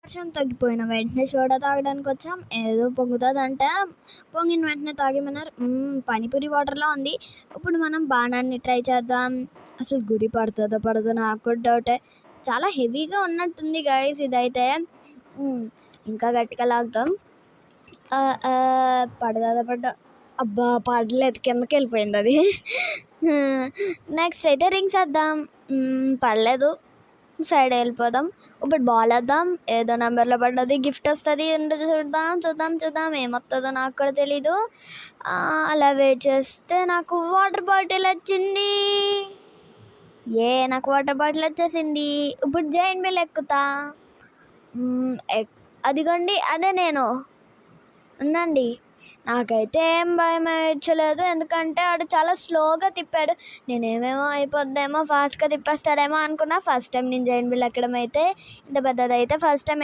వర్షం తగ్గిపోయిన వెంటనే సోడా తాగడానికొచ్చాం. ఏదో పొంగుతదంట. పొంగిన వెంటనే తాగేమన్నారు. పానీపూరి వాటర్‌లా ఉంది. ఇప్పుడు మనం బాణాన్ని ట్రై చేద్దాం. అసలు గురి పడతదో పడదో నాకు కూడా డౌటే. చాలా హెవీగా ఉన్నట్టుంది గైస్ ఇదైతే. ఇంకా గట్టిగా లాగుదాం. పడతదా పడ్డా అబ్బా! పడలేదు, కిందకెళ్ళిపోయిందది. నెక్స్ట్ అయితే రింగ్స్ ఏద్దాం. పడలేదు, సైడ్ వెళ్ళిపోదాం. ఇప్పుడు బాల్ వేద్దాం. ఏదో నెంబర్లో పడ్డది, గిఫ్ట్ వస్తుంది. చూద్దాం ఏమొస్తుందో నాకు కూడా తెలీదు. అలా వెయిట్ చేస్తే నాకు వాటర్ బాటిల్ వచ్చింది. నాకు వాటర్ బాటిల్ వచ్చేసింది. ఇప్పుడు జైంట్ వీల్ ఎక్కుతా. అదిగోండి అదే నేను. ఉండండి, నాకైతే ఏం భయం వేయలేదు, ఎందుకంటే ఆడు చాలా స్లోగా తిప్పాడు. నేనేమేమో అయిపోద్దేమో, ఫాస్ట్గా తిప్పేస్తాడేమో అనుకున్నా. ఫస్ట్ టైం నేను జైంట్ వీల్ ఎక్కడం అయితే, ఇంత పెద్దదైతే ఫస్ట్ టైం